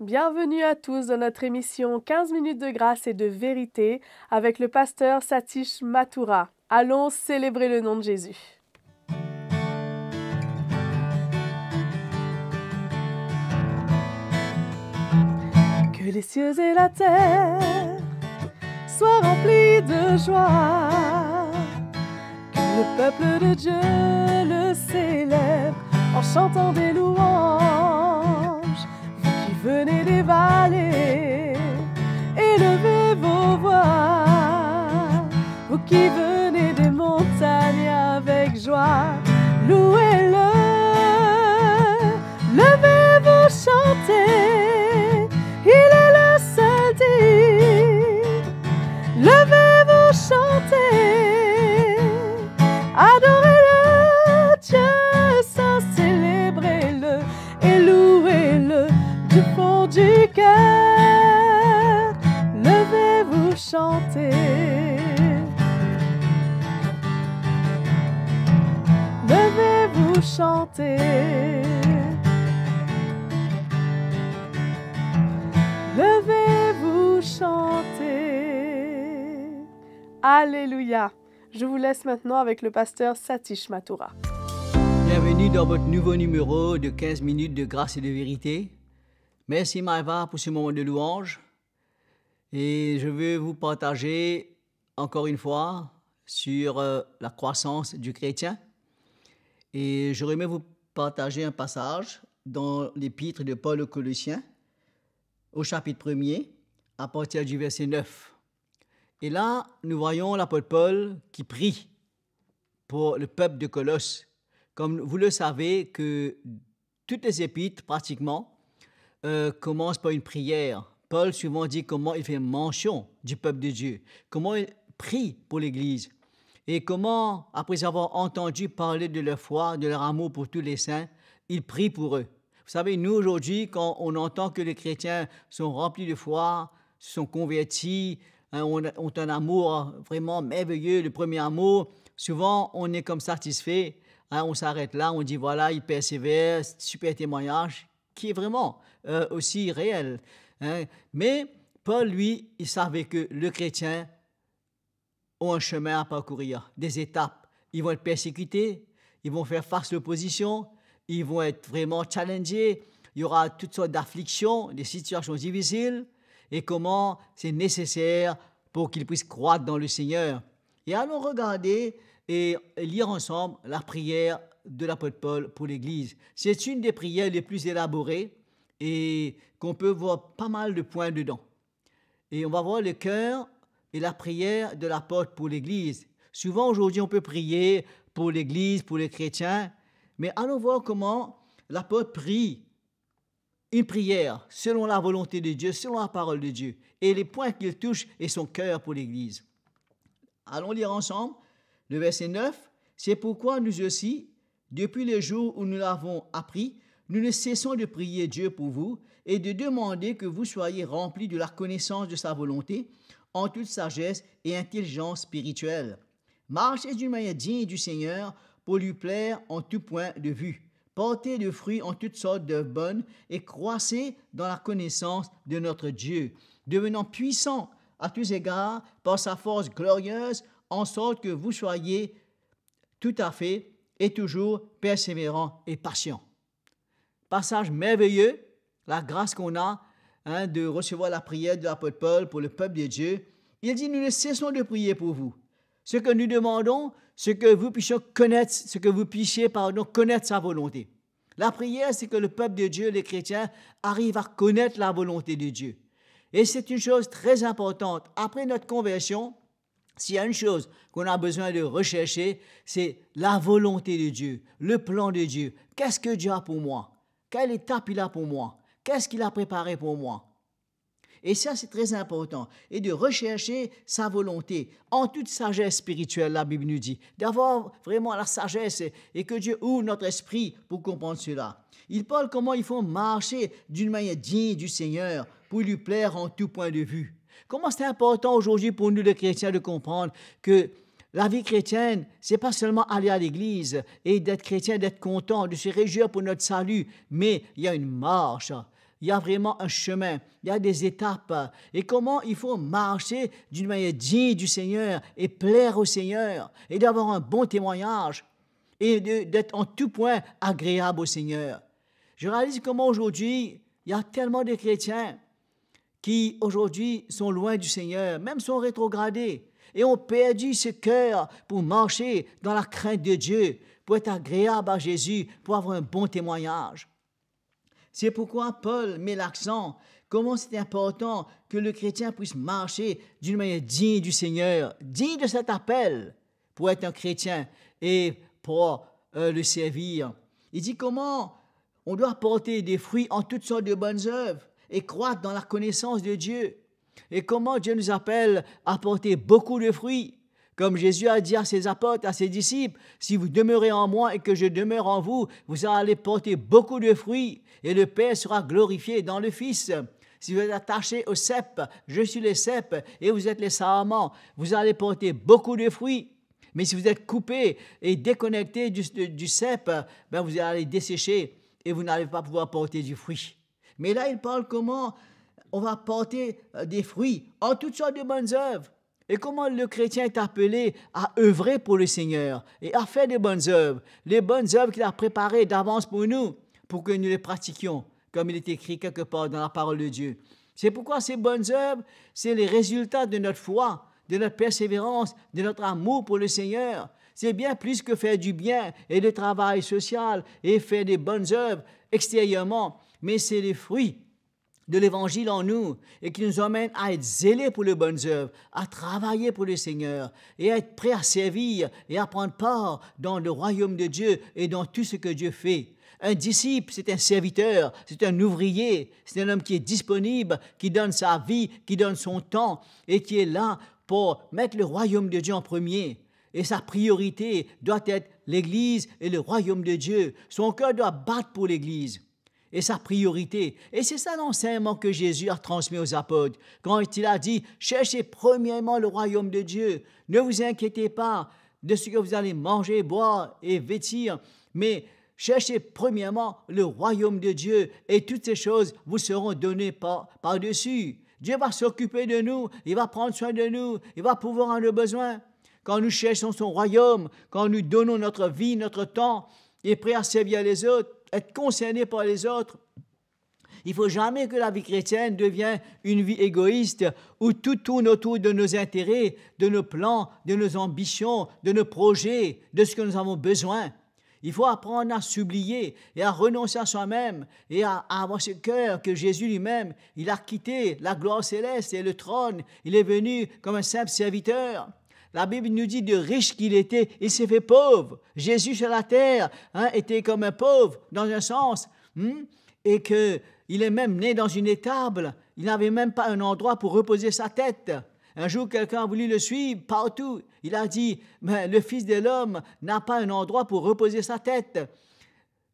Bienvenue à tous dans notre émission 15 minutes de grâce et de vérité avec le pasteur Satish Mathura. Allons célébrer le nom de Jésus. Que les cieux et la terre soient remplis de joie, que le peuple de Dieu le célèbre en chantant des louanges. Venez des vallées, élevez vos voix. Vous qui venez des montagnes avec joie, louez-le. Levez-vous, chantez, il est le seul digne. Levez-vous, chantez, adorez-le, Dieu saint, célébrez-le et louez-le. Du fond du cœur, levez-vous, chantez. Levez-vous, chantez. Levez-vous, chantez. Alléluia. Je vous laisse maintenant avec le pasteur Satish Mathura. Bienvenue dans votre nouveau numéro de 15 minutes de grâce et de vérité. Merci Maëva pour ce moment de louange et je veux vous partager encore une fois sur la croissance du chrétien et j'aurais aimé vous partager un passage dans l'épître de Paul aux Colossiens au chapitre 1er à partir du verset 9. Et là, nous voyons l'apôtre Paul qui prie pour le peuple de Colosse. Comme vous le savez que toutes les épîtres pratiquement commence par une prière. Paul souvent dit comment il fait mention du peuple de Dieu, comment il prie pour l'Église et comment, après avoir entendu parler de leur foi, de leur amour pour tous les saints, il prie pour eux. Vous savez, nous aujourd'hui, quand on entend que les chrétiens sont remplis de foi, sont convertis, ont un amour vraiment merveilleux, le premier amour, souvent on est comme satisfait, on s'arrête là, on dit voilà, il persévère, super témoignage, qui est vraiment aussi réel. Mais Paul, lui, il savait que les chrétiens ont un chemin à parcourir, des étapes. Ils vont être persécutés, ils vont faire face à l'opposition, ils vont être vraiment challengés, il y aura toutes sortes d'afflictions, des situations difficiles, et comment c'est nécessaire pour qu'ils puissent croître dans le Seigneur. Et allons regarder et lire ensemble la prière de l'apôtre Paul pour l'Église. C'est une des prières les plus élaborées et qu'on peut voir pas mal de points dedans. Et on va voir le cœur et la prière de l'apôtre pour l'Église. Souvent aujourd'hui on peut prier pour l'Église, pour les chrétiens, mais allons voir comment l'apôtre prie une prière selon la volonté de Dieu, selon la parole de Dieu, et les points qu'il touche et son cœur pour l'Église. Allons lire ensemble le verset 9. C'est pourquoi nous aussi, depuis le jour où nous l'avons appris, nous ne cessons de prier Dieu pour vous et de demander que vous soyez remplis de la connaissance de sa volonté en toute sagesse et intelligence spirituelle. Marchez d'une manière digne du Seigneur pour lui plaire en tout point de vue. Portez de fruits en toutes sortes d'œuvres bonnes et croissez dans la connaissance de notre Dieu, devenant puissants à tous égards par sa force glorieuse, en sorte que vous soyez tout à fait et toujours persévérants et patients. Passage merveilleux, la grâce qu'on a de recevoir la prière de l'apôtre Paul pour le peuple de Dieu. Il dit, nous ne cessons de prier pour vous. Ce que nous demandons, c'est que vous puissiez connaître sa volonté. La prière, c'est que le peuple de Dieu, les chrétiens, arrivent à connaître la volonté de Dieu. Et c'est une chose très importante. Après notre conversion, s'il y a une chose qu'on a besoin de rechercher, c'est la volonté de Dieu, le plan de Dieu. Qu'est-ce que Dieu a pour moi? Quelle étape il a pour moi? Qu'est-ce qu'il a préparé pour moi? Et ça, c'est très important. Et de rechercher sa volonté en toute sagesse spirituelle, la Bible nous dit. D'avoir vraiment la sagesse et que Dieu ouvre notre esprit pour comprendre cela. Il parle comment il faut marcher d'une manière digne du Seigneur pour lui plaire en tout point de vue. Comment c'est important aujourd'hui pour nous les chrétiens de comprendre que la vie chrétienne, c'est pas seulement aller à l'église et d'être chrétien, d'être content, de se réjouir pour notre salut, mais il y a une marche, il y a vraiment un chemin, il y a des étapes. Et comment il faut marcher d'une manière digne du Seigneur et plaire au Seigneur et d'avoir un bon témoignage et d'être en tout point agréable au Seigneur. Je réalise comment aujourd'hui, il y a tellement de chrétiens qui aujourd'hui sont loin du Seigneur, même sont rétrogradés et ont perdu ce cœur pour marcher dans la crainte de Dieu, pour être agréable à Jésus, pour avoir un bon témoignage. C'est pourquoi Paul met l'accent, comment c'est important que le chrétien puisse marcher d'une manière digne du Seigneur, digne de cet appel pour être un chrétien et pour le servir. Il dit comment on doit porter des fruits en toutes sortes de bonnes œuvres et croître dans la connaissance de Dieu. Et comment Dieu nous appelle à porter beaucoup de fruits. Comme Jésus a dit à ses apôtres, à ses disciples, si vous demeurez en moi et que je demeure en vous, vous allez porter beaucoup de fruits et le Père sera glorifié dans le Fils. Si vous êtes attachés au cep, je suis le cep et vous êtes les sarments, vous allez porter beaucoup de fruits. Mais si vous êtes coupés et déconnectés du cep, ben vous allez dessécher et vous n'allez pas pouvoir porter du fruit. Mais là, il parle comment on va porter des fruits en toutes sortes de bonnes œuvres. Et comment le chrétien est appelé à œuvrer pour le Seigneur et à faire des bonnes œuvres. Les bonnes œuvres qu'il a préparées d'avance pour nous, pour que nous les pratiquions, comme il est écrit quelque part dans la parole de Dieu. C'est pourquoi ces bonnes œuvres, c'est les résultats de notre foi, de notre persévérance, de notre amour pour le Seigneur. C'est bien plus que faire du bien et le travail social et faire des bonnes œuvres extérieurement, mais c'est les fruits de l'Évangile en nous et qui nous emmène à être zélés pour les bonnes œuvres, à travailler pour le Seigneur et à être prêts à servir et à prendre part dans le royaume de Dieu et dans tout ce que Dieu fait. Un disciple, c'est un serviteur, c'est un ouvrier, c'est un homme qui est disponible, qui donne sa vie, qui donne son temps et qui est là pour mettre le royaume de Dieu en premier. Et sa priorité doit être l'Église et le royaume de Dieu. Son cœur doit battre pour l'Église. Et sa priorité. Et c'est ça l'enseignement que Jésus a transmis aux apôtres. Quand il a dit, cherchez premièrement le royaume de Dieu. Ne vous inquiétez pas de ce que vous allez manger, boire et vêtir, mais cherchez premièrement le royaume de Dieu et toutes ces choses vous seront données par-dessus. Dieu va s'occuper de nous, il va prendre soin de nous, il va pourvoir à nos besoins. Quand nous cherchons son royaume, quand nous donnons notre vie, notre temps, et prêts à servir les autres, être concernés par les autres. Il ne faut jamais que la vie chrétienne devienne une vie égoïste où tout tourne autour de nos intérêts, de nos plans, de nos ambitions, de nos projets, de ce que nous avons besoin. Il faut apprendre à s'oublier et à renoncer à soi-même et à avoir ce cœur que Jésus lui-même, il a quitté la gloire céleste et le trône. Il est venu comme un simple serviteur. La Bible nous dit de riche qu'il était, il s'est fait pauvre. Jésus sur la terre était comme un pauvre dans un sens et qu'il est même né dans une étable. Il n'avait même pas un endroit pour reposer sa tête. Un jour, quelqu'un a voulu le suivre partout. Il a dit, mais le Fils de l'homme n'a pas un endroit pour reposer sa tête.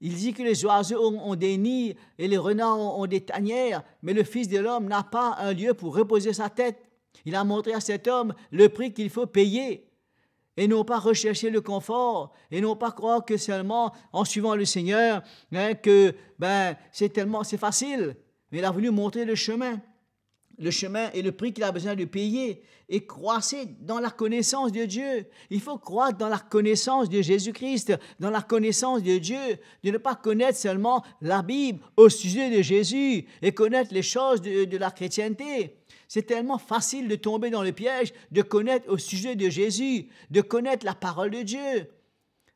Il dit que les oiseaux ont des nids et les renards ont des tanières, mais le Fils de l'homme n'a pas un lieu pour reposer sa tête. Il a montré à cet homme le prix qu'il faut payer et non pas rechercher le confort et non pas croire que seulement en suivant le Seigneur que c'est facile. Mais il a voulu montrer le chemin et le prix qu'il a besoin de payer et croissez dans la connaissance de Dieu. Il faut croître dans la connaissance de Jésus-Christ, dans la connaissance de Dieu, de ne pas connaître seulement la Bible au sujet de Jésus et connaître les choses de la chrétienté. C'est tellement facile de tomber dans le piège de connaître au sujet de Jésus, de connaître la parole de Dieu,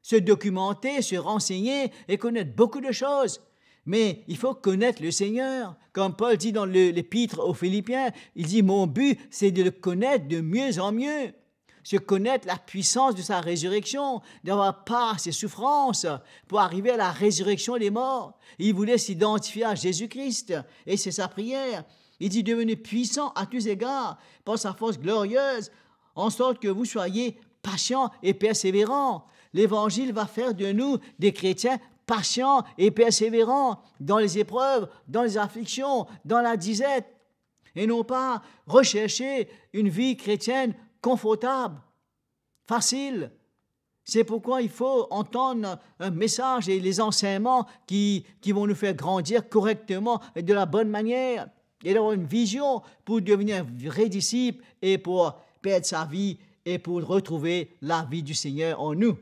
se documenter, se renseigner et connaître beaucoup de choses. Mais il faut connaître le Seigneur. Comme Paul dit dans l'épître aux Philippiens, il dit « Mon but, c'est de le connaître de mieux en mieux. » Se connaître la puissance de sa résurrection, d'avoir part à ses souffrances pour arriver à la résurrection des morts. Il voulait s'identifier à Jésus-Christ et c'est sa prière. Il dit « Devenez puissant à tous égards par sa force glorieuse, en sorte que vous soyez patients et persévérants. » L'Évangile va faire de nous des chrétiens patients et persévérants dans les épreuves, dans les afflictions, dans la disette, et non pas rechercher une vie chrétienne confortable, facile, C'est pourquoi il faut entendre un message et les enseignements qui vont nous faire grandir correctement et de la bonne manière et d'avoir une vision pour devenir un vrai disciple et pour perdre sa vie et pour retrouver la vie du Seigneur en nous.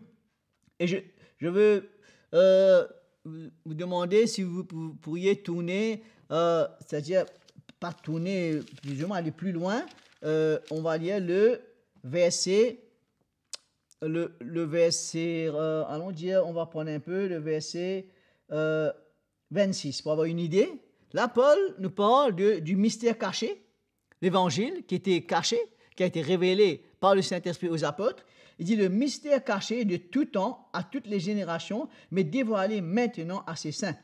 Et je veux vous demander si vous pourriez tourner, c'est-à-dire pas tourner, plus ou moins aller plus loin. On va lire le verset, allons dire, on va prendre un peu le verset 26 pour avoir une idée. Là, Paul nous parle du mystère caché, l'évangile qui était caché, qui a été révélé par le Saint-Esprit aux apôtres. Il dit le mystère caché de tout temps à toutes les générations, mais dévoilé maintenant à ses saints,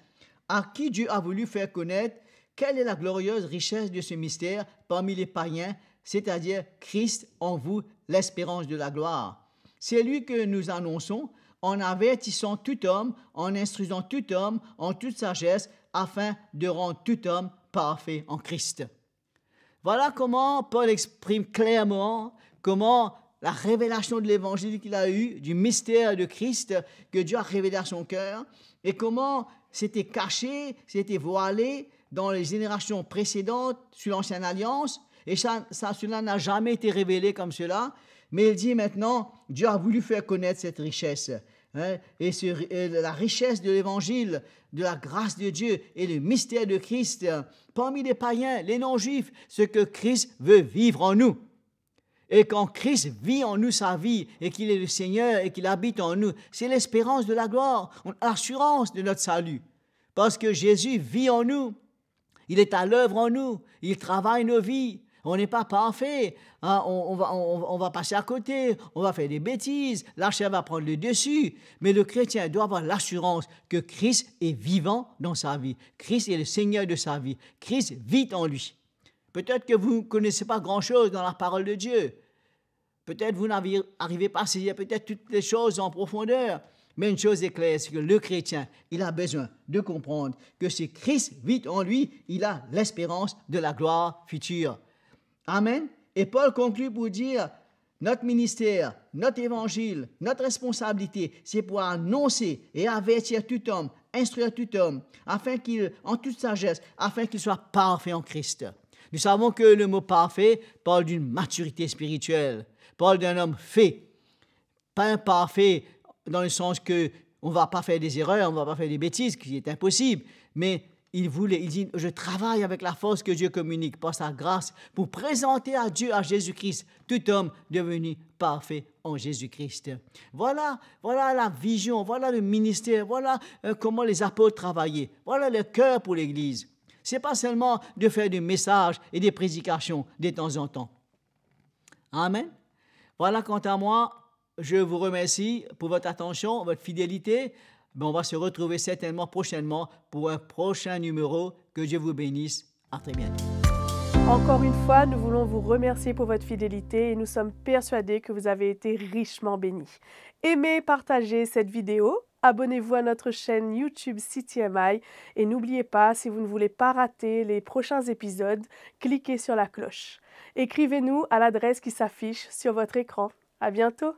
à qui Dieu a voulu faire connaître quelle est la glorieuse richesse de ce mystère parmi les païens, c'est-à-dire Christ en vous, l'espérance de la gloire. C'est lui que nous annonçons en avertissant tout homme, en instruisant tout homme, en toute sagesse, afin de rendre tout homme parfait en Christ. Voilà comment Paul exprime clairement comment la révélation de l'évangile qu'il a eu, du mystère de Christ que Dieu a révélé à son cœur, et comment c'était caché, c'était voilé dans les générations précédentes, sous l'Ancienne Alliance, et cela n'a jamais été révélé comme cela, mais il dit maintenant, Dieu a voulu faire connaître cette richesse, et la richesse de l'évangile, de la grâce de Dieu et le mystère de Christ, parmi les païens, les non-juifs, ce que Christ veut vivre en nous. Et quand Christ vit en nous sa vie et qu'il est le Seigneur et qu'il habite en nous, c'est l'espérance de la gloire, l'assurance de notre salut. Parce que Jésus vit en nous, il est à l'œuvre en nous, il travaille nos vies. On n'est pas parfait, hein? On va passer à côté, on va faire des bêtises, la chair va prendre le dessus. Mais le chrétien doit avoir l'assurance que Christ est vivant dans sa vie. Christ est le Seigneur de sa vie. Christ vit en lui. Peut-être que vous ne connaissez pas grand-chose dans la parole de Dieu. Peut-être vous n'arrivez pas à saisir peut-être toutes les choses en profondeur. Mais une chose est claire, c'est que le chrétien, il a besoin de comprendre que si Christ vit en lui, il a l'espérance de la gloire future. Amen. Et Paul conclut pour dire, notre ministère, notre évangile, notre responsabilité, c'est pour annoncer et avertir tout homme, instruire tout homme, afin qu'il, en toute sagesse, afin qu'il soit parfait en Christ. Nous savons que le mot parfait parle d'une maturité spirituelle, parle d'un homme fait, pas imparfait dans le sens que on ne va pas faire des erreurs, on ne va pas faire des bêtises, ce qui est impossible, mais il dit, je travaille avec la force que Dieu communique par sa grâce pour présenter à Dieu, à Jésus-Christ, tout homme devenu parfait en Jésus-Christ. Voilà la vision, voilà le ministère, voilà comment les apôtres travaillaient, voilà le cœur pour l'Église. Ce n'est pas seulement de faire des messages et des prédications de temps en temps. Amen. Voilà, quant à moi, je vous remercie pour votre attention, votre fidélité. On va se retrouver certainement prochainement pour un prochain numéro. Que Dieu vous bénisse. À très bientôt. Encore une fois, nous voulons vous remercier pour votre fidélité et nous sommes persuadés que vous avez été richement bénis. Aimez, partagez cette vidéo, abonnez-vous à notre chaîne YouTube CTMI et n'oubliez pas, si vous ne voulez pas rater les prochains épisodes, cliquez sur la cloche. Écrivez-nous à l'adresse qui s'affiche sur votre écran. À bientôt!